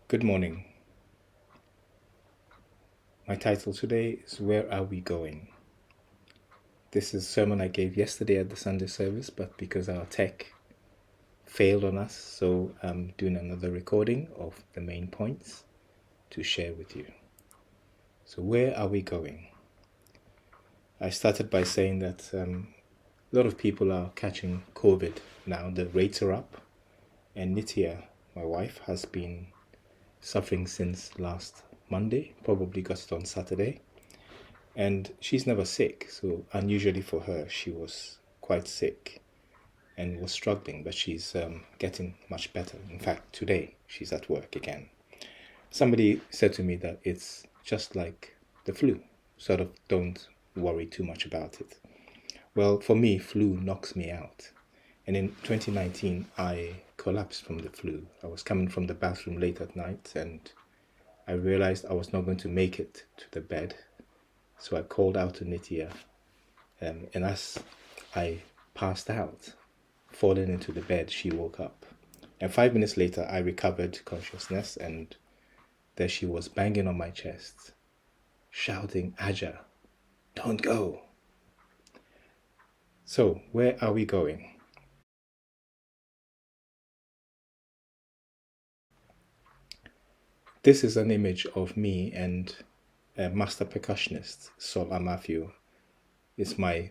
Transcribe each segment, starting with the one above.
Good morning. My title today is Where Are We Going? This is a sermon I gave yesterday at the Sunday service, but because our tech failed on us, so I'm doing another recording of the main points to share with you. So, where are we going? I started by saying that a lot of people are catching COVID now. The rates are up, and Nitya, my wife, has been suffering since last Monday, probably got it on Saturday. And she's never sick, so unusually for her, she was quite sick and was struggling, but she's getting much better. In fact, today she's at work again. Somebody said to me that it's just like the flu, sort of don't worry too much about it. Well, for me, flu knocks me out. And in 2019, I collapsed from the flu. I was coming from the bathroom late at night and I realized I was not going to make it to the bed. So I called out to Nitya, and as I passed out, falling into the bed, she woke up. And 5 minutes later, I recovered consciousness, and there she was banging on my chest, shouting, Adza, don't go. So, where are we going? This is an image of me and a master percussionist, Sol Amafio. It's my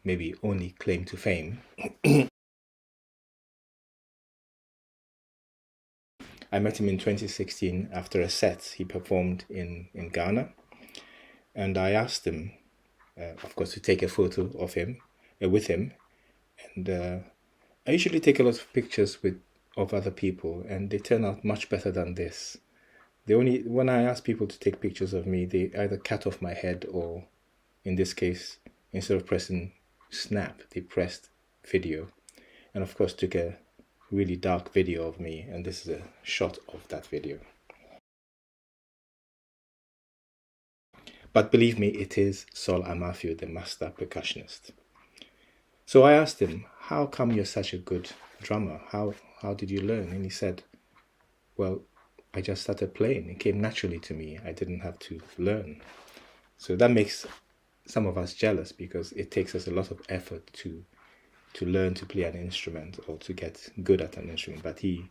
maybe only claim to fame. I met him in 2016 after a set he performed in Ghana. And I asked him, of course, to take a photo of him, with him. And I usually take a lot of pictures of other people, and they turn out much better than this. When I ask people to take pictures of me, they either cut off my head or, in this case, instead of pressing snap, they pressed video. And of course, took a really dark video of me, and this is a shot of that video. But believe me, it is Sol Amafio, the master percussionist. So I asked him, how come you're such a good drummer? How did you learn? And he said, well, I just started playing. It came naturally to me. I didn't have to learn. So that makes some of us jealous because it takes us a lot of effort to learn to play an instrument or to get good at an instrument. But he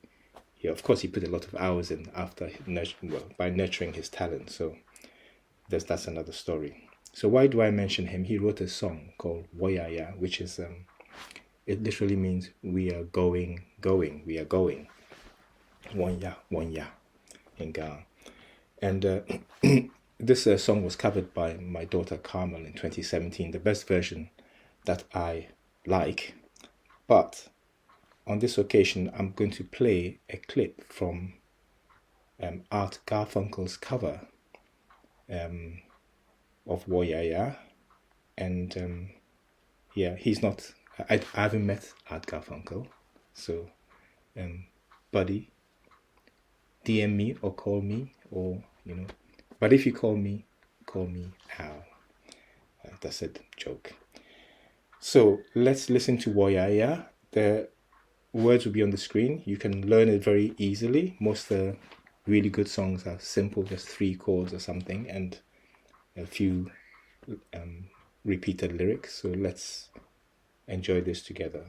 of course, he put a lot of hours in after by nurturing his talent. So that's another story. So why do I mention him? He wrote a song called Woyaya, which is it literally means we are going, we are going. One ya in Ghana. And this song was covered by my daughter Carmel in 2017, the best version that I like. But on this occasion, I'm going to play a clip from Art Garfunkel's cover of Woyaya. And yeah, he's not, I haven't met Art Garfunkel. So, buddy, DM me or call me, or, but if you call me Al. That's a joke. So let's listen to Woyaya. The words will be on the screen. You can learn it very easily. Most really good songs are simple, just 3 chords or something, and a few repeated lyrics. So let's enjoy this together.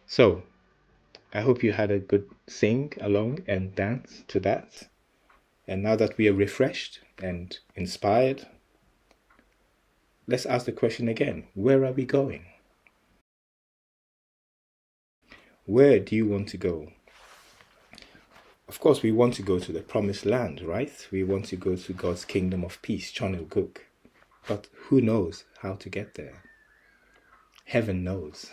So, I hope you had a good sing along and dance to that. And now that we are refreshed and inspired, let's ask the question again. Where are we going? Where do you want to go? Of course, we want to go to the promised land, right? We want to go to God's kingdom of peace, Chonil Cook. But who knows how to get there? Heaven knows.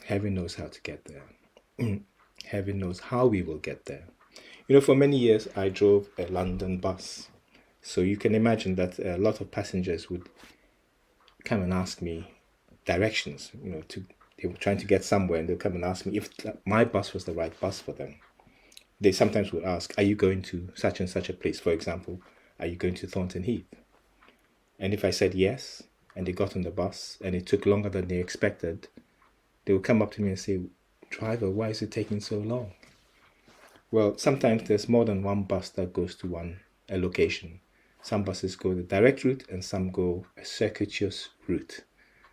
Heaven knows how to get there. Heaven knows how we will get there. You know, for many years, I drove a London bus. So you can imagine that a lot of passengers would come and ask me directions, they were trying to get somewhere and they'll come and ask me if my bus was the right bus for them. They sometimes would ask, are you going to such and such a place? For example, are you going to Thornton Heath? And if I said yes, and they got on the bus and it took longer than they expected, they would come up to me and say, driver, why is it taking so long? Well, sometimes there's more than one bus that goes to a location. Some buses go the direct route and some go a circuitous route.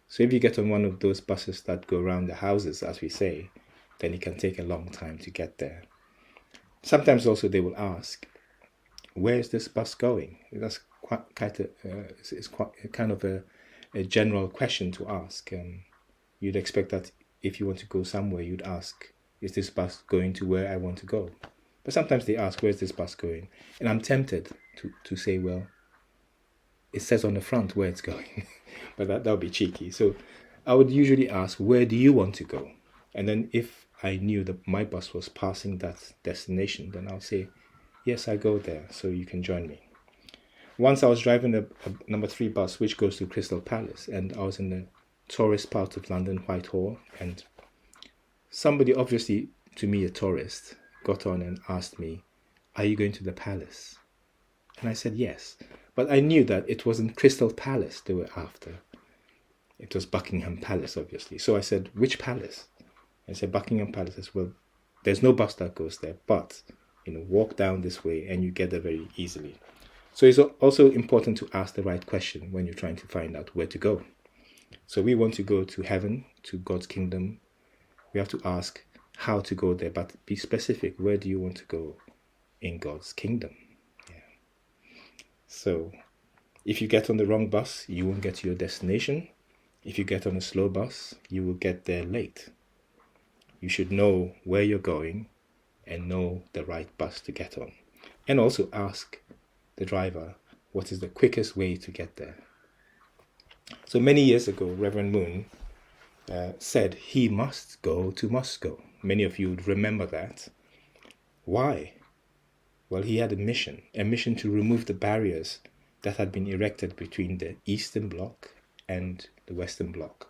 So if you get on one of those buses that go around the houses, as we say, then it can take a long time to get there. Sometimes also they will ask, where is this bus going? That's quite kind of a general question to ask. You'd expect that if you want to go somewhere, you'd ask, is this bus going to where I want to go? But sometimes they ask, where's this bus going? And I'm tempted to say, well, it says on the front where it's going. But that would be cheeky. So I would usually ask, where do you want to go? And then if I knew that my bus was passing that destination, then I'll say, yes, I go there, so you can join me. Once I was driving a number 3 bus, which goes to Crystal Palace, and I was in the tourist part of London, Whitehall, and somebody, obviously to me a tourist, got on and asked me, are you going to the palace? And I said yes, but I knew that it wasn't Crystal Palace they were after. It was Buckingham Palace, obviously. So I said, which palace? I said, Buckingham Palace. I said, well, there's no bus that goes there, but walk down this way and you get there very easily. So it's also important to ask the right question when you're trying to find out where to go. So we want to go to heaven, to God's kingdom. We have to ask how to go there, but be specific. Where do you want to go in God's kingdom? Yeah. So if you get on the wrong bus, you won't get to your destination. If you get on a slow bus, you will get there late. You should know where you're going and know the right bus to get on. And also ask the driver, what is the quickest way to get there? So many years ago, Reverend Moon said he must go to Moscow. Many of you would remember that. Why? Well, he had a mission to remove the barriers that had been erected between the Eastern Bloc and the Western Bloc,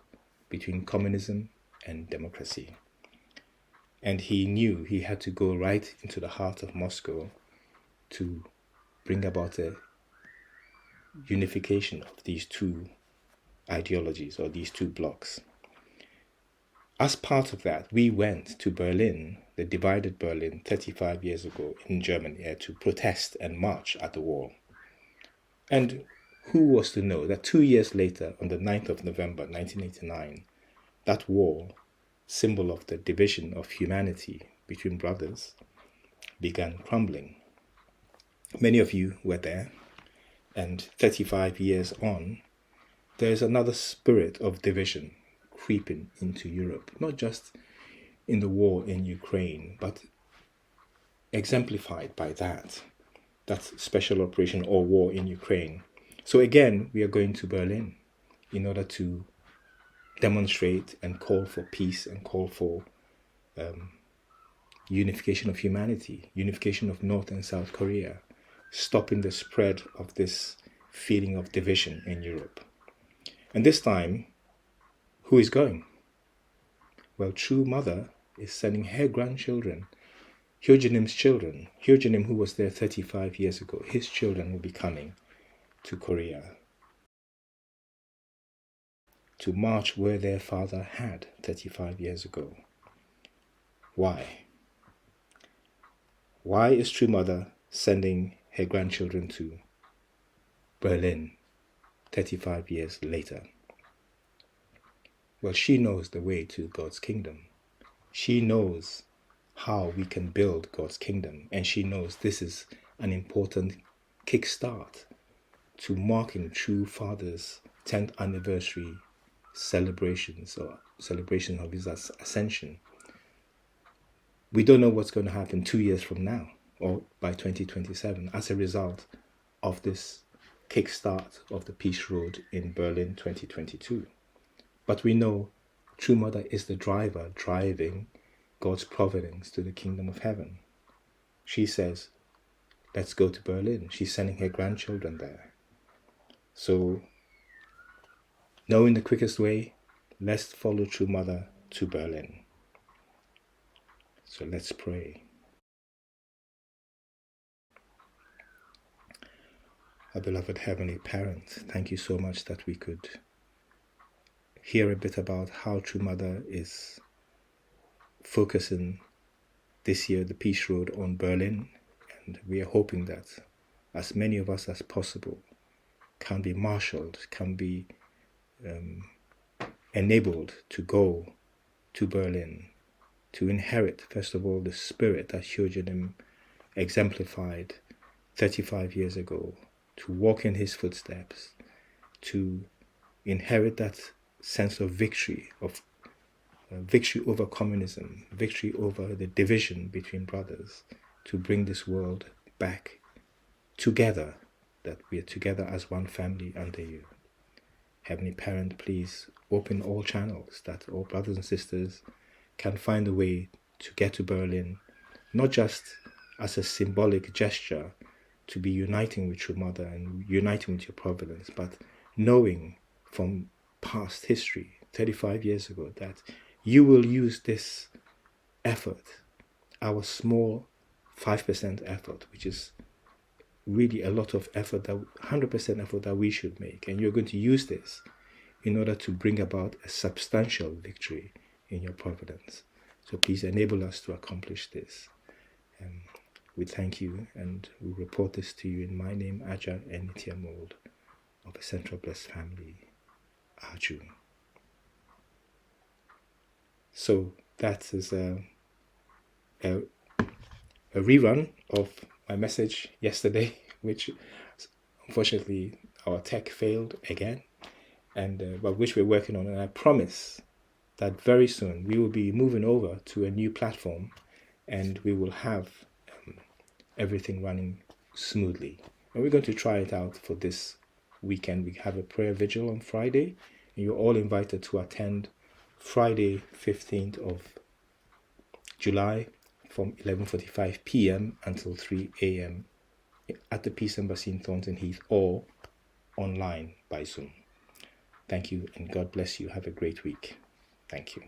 between communism and democracy. And he knew he had to go right into the heart of Moscow to bring about a unification of these two ideologies or these two blocs. As part of that, we went to Berlin, the divided Berlin, 35 years ago in Germany to protest and march at the wall. And who was to know that 2 years later, on the 9th of November 1989, that wall, symbol of the division of humanity between brothers, began crumbling. Many of you were there, and 35 years on, there is another spirit of division creeping into Europe, not just in the war in Ukraine, but exemplified by that special operation or war in Ukraine. So again, we are going to Berlin in order to demonstrate and call for peace and call for unification of humanity, unification of North and South Korea, stopping the spread of this feeling of division in Europe. And this time, who is going? Well, True Mother is sending her grandchildren, Hyojenim's children, Hyojenim who was there 35 years ago, his children will be coming to Korea to march where their father had 35 years ago. Why? Why is True Mother sending her grandchildren to Berlin 35 years later? Well, she knows the way to God's kingdom. She knows how we can build God's kingdom, and she knows this is an important kickstart to marking true Father's 10th anniversary celebrations or celebration of his ascension. We don't know what's going to happen 2 years from now or by 2027 as a result of this kickstart of the Peace Road in Berlin 2022. But we know True Mother is the driver driving God's providence to the kingdom of heaven. She says, let's go to Berlin. She's sending her grandchildren there. So, knowing the quickest way, let's follow True Mother to Berlin. So let's pray. Our beloved Heavenly Parent, thank you so much that we could hear a bit about how True Mother is focusing this year the Peace Road on Berlin, and we are hoping that as many of us as possible can be marshaled, can be enabled to go to Berlin, to inherit, first of all, the spirit that Hyojinim exemplified 35 years ago, to walk in his footsteps, to inherit that sense of victory over communism, victory over the division between brothers, to bring this world back together, that we are together as one family under you. Heavenly Parent, please open all channels that all brothers and sisters can find a way to get to Berlin, not just as a symbolic gesture to be uniting with True Mother and uniting with your providence, but knowing from past history, 35 years ago, that you will use this effort, our small 5% effort, which is really a lot of effort, that 100% effort that we should make, and you're going to use this in order to bring about a substantial victory in your providence. So please enable us to accomplish this. We thank you, and we report this to you in my name, Adza and Mould of a Central Blessed Family, Aju. So that is a rerun of my message yesterday, which unfortunately our tech failed again, and but which we're working on. And I promise that very soon we will be moving over to a new platform, and we will have everything running smoothly. And we're going to try it out for this weekend. We have a prayer vigil on Friday, and you're all invited to attend Friday 15th of July from 11:45 p.m. until 3 a.m. at the Peace Embassy in Thornton Heath, or online by Zoom. Thank you, and God bless you. Have a great week. Thank you.